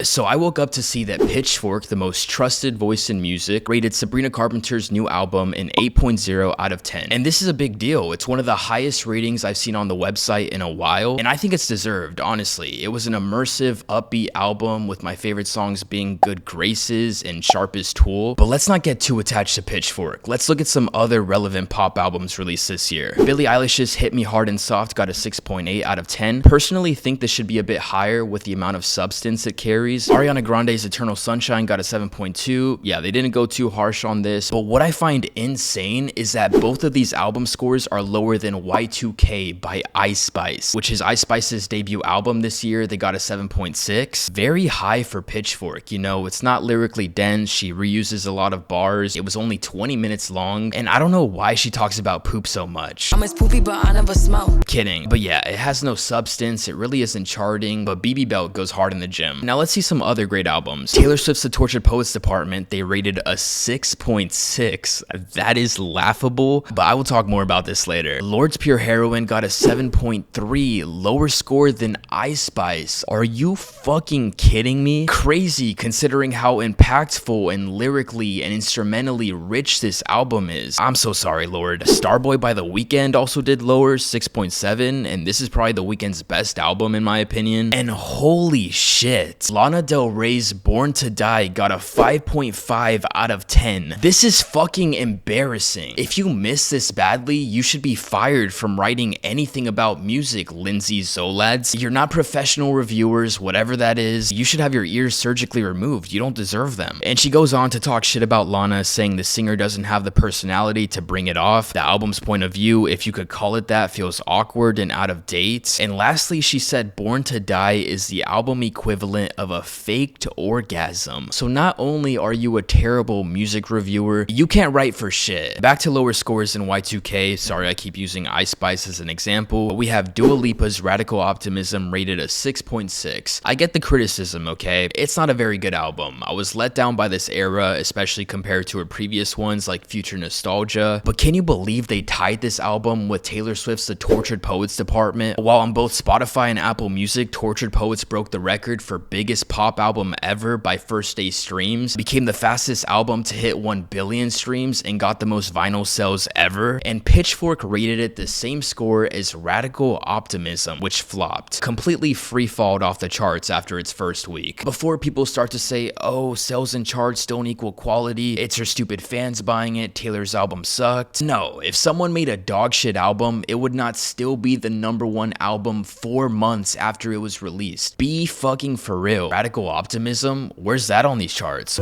So I woke up to see that Pitchfork, the most trusted voice in music, rated Sabrina Carpenter's new album an 8.0 out of 10. And this is a big deal. It's one of the highest ratings I've seen on the website in a while, and I think it's deserved, honestly. It was an immersive, upbeat album with my favorite songs being Good Graces and Sharpest Tool. But let's not get too attached to Pitchfork. Let's look at some other relevant pop albums released this year. Billie Eilish's Hit Me Hard and Soft got a 6.8 out of 10. Personally think this should be a bit higher with the amount of substance it carries. Ariana Grande's Eternal Sunshine got a 7.2. Yeah, they didn't go too harsh on this, but what I find insane is that both of these album scores are lower than Y2K by Ice Spice, which is Ice Spice's debut album this year. They got a 7.6. Very high for Pitchfork. You know, it's not lyrically dense. She reuses a lot of bars. It was only 20 minutes long, and I don't know why she talks about poop so much. I'm as poopy, but I never smoke. Kidding. But yeah, it has no substance. It really isn't charting, but BB Belt goes hard in the gym. Now let's see some other great albums. Taylor Swift's The Tortured Poets Department, they rated a 6.6. That is laughable, but I will talk more about this later. Lord's Pure Heroin got a 7.3, lower score than Ice Spice. Are you fucking kidding me? Crazy considering how impactful and lyrically and instrumentally rich this album is. I'm so sorry, Lord. Starboy by The Weeknd also did lower, 6.7, and this is probably The Weeknd's best album in my opinion. And holy shit, Lana Del Rey's Born to Die got a 5.5 out of 10. This is fucking embarrassing. If you miss this badly, you should be fired from writing anything about music, Lindsay Zolads. You're not professional reviewers, whatever that is. You should have your ears surgically removed. You don't deserve them. And she goes on to talk shit about Lana, saying the singer doesn't have the personality to bring it off. The album's point of view, if you could call it that, feels awkward and out of date. And lastly, she said Born to Die is the album equivalent of a faked orgasm. So not only are you a terrible music reviewer, you can't write for shit. Back to lower scores in Y2K. Sorry, I keep using Ice Spice as an example. But we have Dua Lipa's Radical Optimism rated a 6.6. I get the criticism, okay? It's not a very good album. I was let down by this era, especially compared to her previous ones like Future Nostalgia. But can you believe they tied this album with Taylor Swift's The Tortured Poets Department? While on both Spotify and Apple Music, Tortured Poets broke the record for biggest pop album ever by first day streams, became the fastest album to hit 1 billion streams, and got the most vinyl sales ever. And Pitchfork rated it the same score as Radical Optimism, which flopped. Completely free-falled off the charts after its first week. Before people start to say, oh, sales and charts don't equal quality, it's her stupid fans buying it, Taylor's album sucked. No, if someone made a dog shit album, it would not still be the #1 album 4 months after it was released. Be fucking for real. Radical Optimism? Where's that on these charts?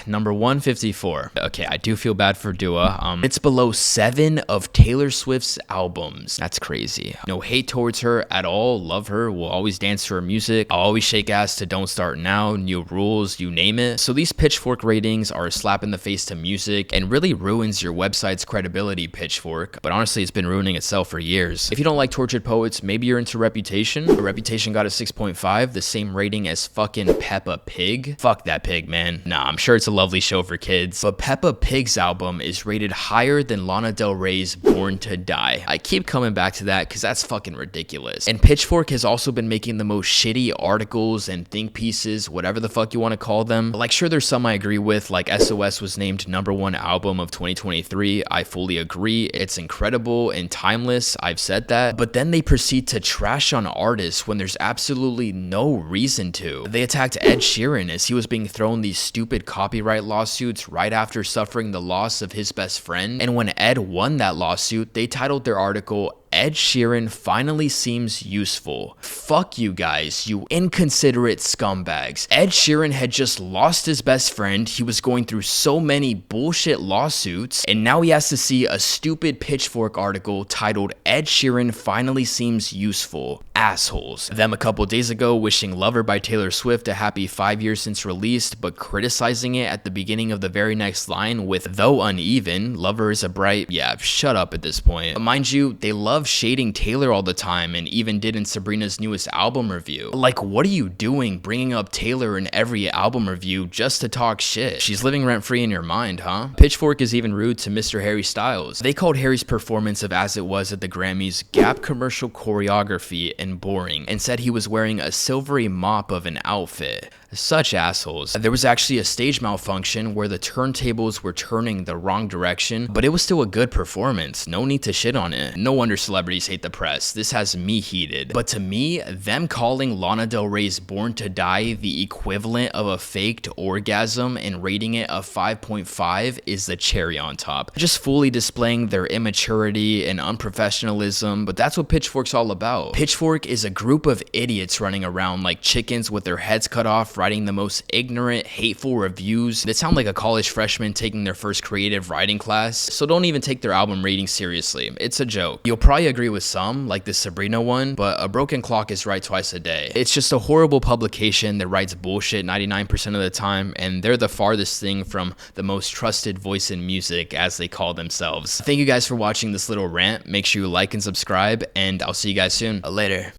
Number 154. Okay, I do feel bad for Dua. It's below 7 of Taylor Swift's albums. That's crazy. No hate towards her at all. Love her. Will always dance to her music. I'll always shake ass to Don't Start Now, New Rules, you name it. So these Pitchfork ratings are a slap in the face to music and really ruins your website's credibility, Pitchfork. But honestly, it's been ruining itself for years. If you don't like Tortured Poets, maybe you're into Reputation. Reputation got a 6.5, the same rating as fucking Peppa Pig. Fuck that pig, man. Nah, I'm sure it's a lovely show for kids, but Peppa Pig's album is rated higher than Lana Del Rey's Born to Die. I keep coming back to that because that's fucking ridiculous. And Pitchfork has also been making the most shitty articles and think pieces, whatever the fuck you want to call them. Like, sure, there's some I agree with, like SOS was named #1 album of 2023. I fully agree. It's incredible and timeless. I've said that. But then they proceed to trash on artists when there's absolutely no reason to. They attacked Ed Sheeran as he was being thrown these stupid copyright lawsuits right after suffering the loss of his best friend. And when Ed won that lawsuit, they titled their article, Ed Sheeran finally seems useful. Fuck you guys, you inconsiderate scumbags. Ed Sheeran had just lost his best friend, he was going through so many bullshit lawsuits, and now he has to see a stupid Pitchfork article titled Ed Sheeran finally seems useful. Assholes. Them a couple days ago wishing Lover by Taylor Swift a happy 5 years since released, but criticizing it at the beginning of the very next line with, though uneven, Lover is a bright, yeah, shut up at this point. But mind you, they love love shading Taylor all the time and even did in Sabrina's newest album review. Like, what are you doing bringing up Taylor in every album review just to talk shit? She's living rent-free in your mind, huh? Pitchfork is even rude to Mr. Harry Styles. They called Harry's performance of As It Was at the Grammys Gap commercial choreography and boring, and said he was wearing a silvery mop of an outfit. Such assholes. There was actually a stage malfunction where the turntables were turning the wrong direction, but it was still a good performance. No need to shit on it. No wonder celebrities hate the press. This has me heated. But to me, them calling Lana Del Rey's Born to Die the equivalent of a faked orgasm and rating it a 5.5 is the cherry on top. Just fully displaying their immaturity and unprofessionalism, but that's what Pitchfork's all about. Pitchfork is a group of idiots running around like chickens with their heads cut off, writing the most ignorant, hateful reviews that sound like a college freshman taking their first creative writing class, so don't even take their album rating seriously. It's a joke. You'll probably agree with some, like the Sabrina one, but a broken clock is right twice a day. It's just a horrible publication that writes bullshit 99% of the time, and they're the farthest thing from the most trusted voice in music, as they call themselves. Thank you guys for watching this little rant. Make sure you like and subscribe, and I'll see you guys soon. Later.